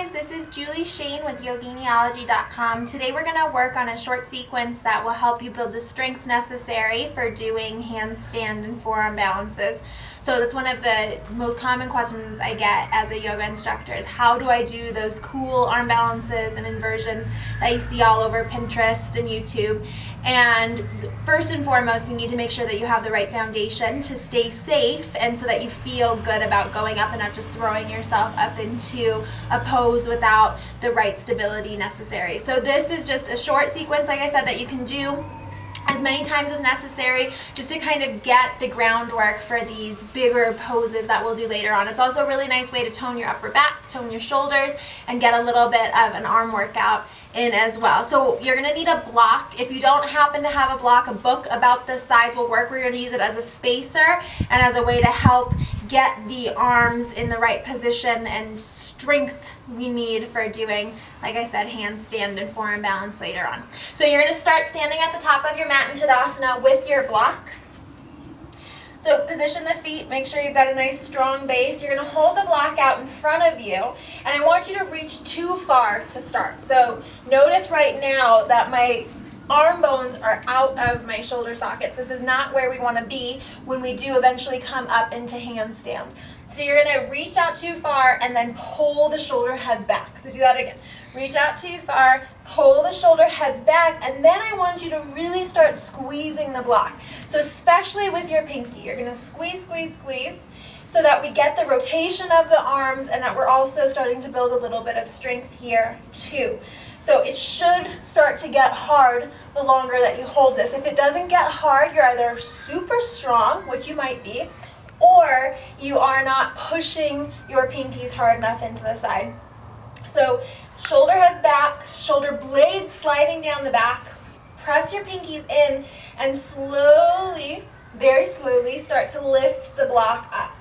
guys, this is Julie Shane with Yoginiology.com. Today we're going to work on a short sequence that will help you build the strength necessary for doing handstand and forearm balances. So that's one of the most common questions I get as a yoga instructor is how do I do those cool arm balances and inversions that you see all over Pinterest and YouTube. And first and foremost, you need to make sure that you have the right foundation to stay safe and so that you feel good about going up and not just throwing yourself up into a pose without the right stability necessary. So this is just a short sequence, like I said, that you can do as many times as necessary just to kind of get the groundwork for these bigger poses that we'll do later on. It's also a really nice way to tone your upper back, tone your shoulders, and get a little bit of an arm workout in as well. So you're going to need a block. If you don't happen to have a block, a book about this size will work. We're going to use it as a spacer and as a way to help get the arms in the right position and strength we need for doing, like I said, handstand and forearm balance later on. So you're going to start standing at the top of your mat in tadasana with your block. So position the feet, make sure you've got a nice strong base. You're going to hold the block out in front of you, and I want you to reach too far to start. So notice right now that my arm bones are out of my shoulder sockets. This is not where we want to be when we do eventually come up into handstand. So you're going to reach out too far and then pull the shoulder heads back. So do that again. Reach out too far, pull the shoulder heads back, and then I want you to really start squeezing the block. So especially with your pinky, you're going to squeeze, squeeze, squeeze so that we get the rotation of the arms and that we're also starting to build a little bit of strength here too. So it should start to get hard the longer that you hold this. If it doesn't get hard, you're either super strong, which you might be, or you are not pushing your pinkies hard enough into the side. So shoulder heads back, shoulder blades sliding down the back. Press your pinkies in and slowly, very slowly, start to lift the block up.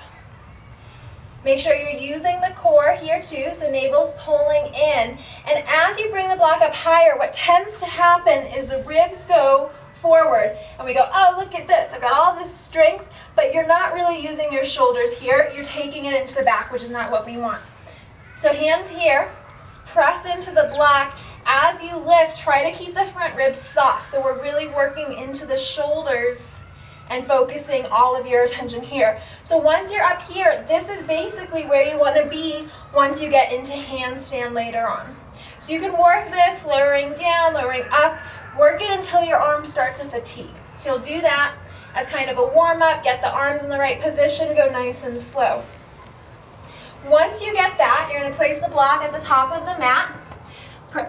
Make sure you're using the core here too, so navel's pulling in. And as you bring the block up higher, what tends to happen is the ribs go forward. And we go, oh, look at this. I've got all this strength, but you're not really using your shoulders here. You're taking it into the back, which is not what we want. So hands here, press into the block. As you lift, try to keep the front ribs soft. So we're really working into the shoulders and focusing all of your attention here. So once you're up here, this is basically where you want to be once you get into handstand later on. So you can work this, lowering down, lowering up, work it until your arms start to fatigue. So you'll do that as kind of a warm-up, get the arms in the right position, go nice and slow. Once you get that, you're going to place the block at the top of the mat,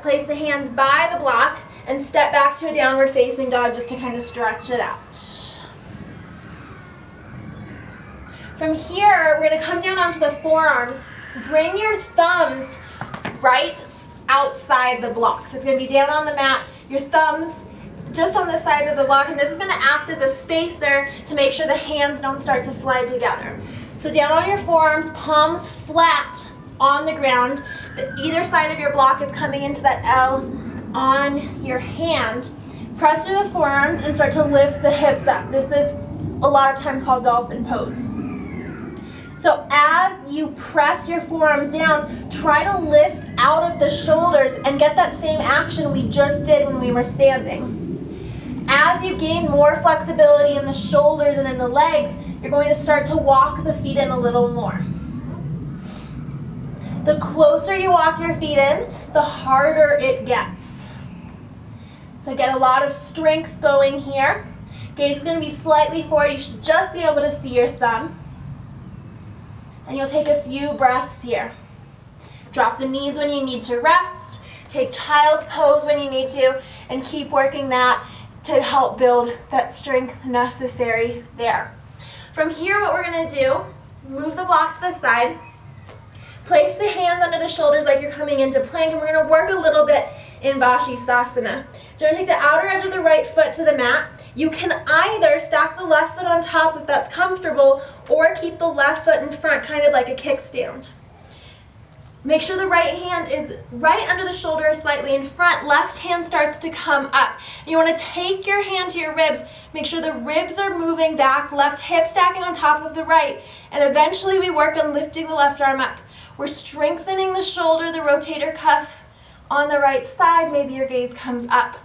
place the hands by the block, and step back to a downward facing dog just to kind of stretch it out. From here, we're going to come down onto the forearms. Bring your thumbs right outside the block. So it's going to be down on the mat, your thumbs just on the sides of the block, and this is going to act as a spacer to make sure the hands don't start to slide together. So down on your forearms, palms flat on the ground. Either side of your block is coming into that L on your hand. Press through the forearms and start to lift the hips up. This is a lot of times called dolphin pose. So as you press your forearms down, try to lift out of the shoulders and get that same action we just did when we were standing. As you gain more flexibility in the shoulders and in the legs, you're going to start to walk the feet in a little more. The closer you walk your feet in, the harder it gets. So get a lot of strength going here. Gaze is going to be slightly forward. You should just be able to see your thumb. And you'll take a few breaths here. Drop the knees when you need to rest. Take child's pose when you need to. And keep working that to help build that strength necessary there. From here, what we're going to do, move the block to the side. Place the hands under the shoulders like you're coming into plank, and we're going to work a little bit in Vashisthasana. So you're going to take the outer edge of the right foot to the mat. You can either stack the left foot on top if that's comfortable, or keep the left foot in front, kind of like a kickstand. Make sure the right hand is right under the shoulder, slightly in front. Left hand starts to come up. You want to take your hand to your ribs. Make sure the ribs are moving back, left hip stacking on top of the right. And eventually we work on lifting the left arm up. We're strengthening the shoulder, the rotator cuff on the right side. Maybe your gaze comes up.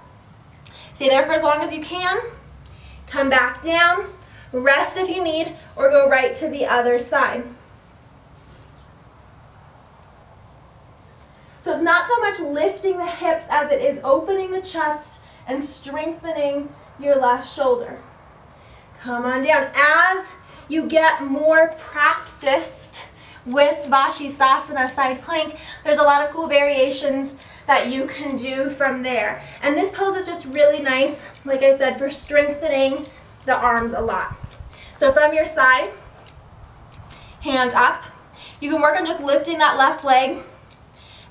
Stay there for as long as you can. Come back down. Rest if you need, or go right to the other side. So it's not so much lifting the hips as it is opening the chest and strengthening your left shoulder. Come on down. As you get more practiced with Vashisthasana side plank, there's a lot of cool variations that you can do from there. And this pose is just really nice, like I said, for strengthening the arms a lot. So from your side, hand up. You can work on just lifting that left leg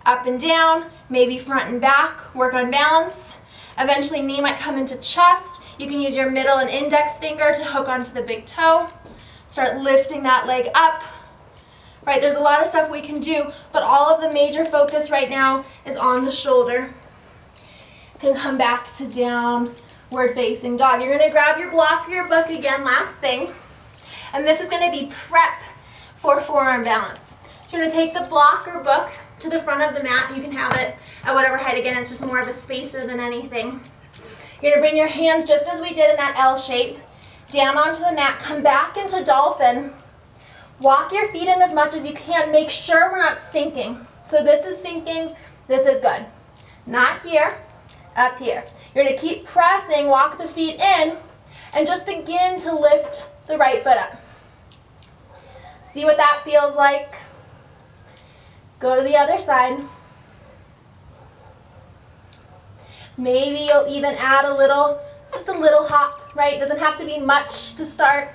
up and down, maybe front and back, work on balance. Eventually knee might come into chest. You can use your middle and index finger to hook onto the big toe. Start lifting that leg up. Right, there's a lot of stuff we can do, but all of the major focus right now is on the shoulder. You can come back to downward facing dog. You're gonna grab your block or your book again, last thing. And this is gonna be prep for forearm balance. So you're gonna take the block or book to the front of the mat. You can have it at whatever height. Again, it's just more of a spacer than anything. You're gonna bring your hands, just as we did in that L shape, down onto the mat. Come back into dolphin. Walk your feet in as much as you can. Make sure we're not sinking. So this is sinking, this is good. Not here, up here. You're gonna keep pressing, walk the feet in, and just begin to lift the right foot up. See what that feels like. Go to the other side. Maybe you'll even add a little, just a little hop, right? Doesn't have to be much to start.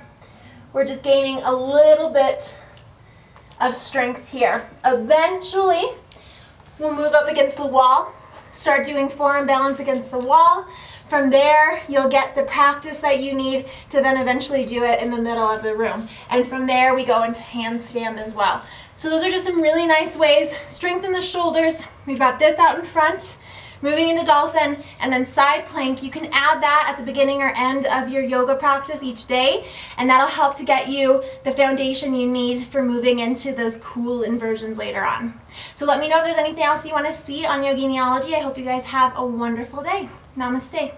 We're just gaining a little bit of strength here. Eventually, we'll move up against the wall, start doing forearm balance against the wall. From there, you'll get the practice that you need to then eventually do it in the middle of the room. And from there, we go into handstand as well. So those are just some really nice ways. Strengthen the shoulders. We've got this out in front. Moving into dolphin, and then side plank. You can add that at the beginning or end of your yoga practice each day, and that'll help to get you the foundation you need for moving into those cool inversions later on. So let me know if there's anything else you want to see on Yoginiology. I hope you guys have a wonderful day. Namaste.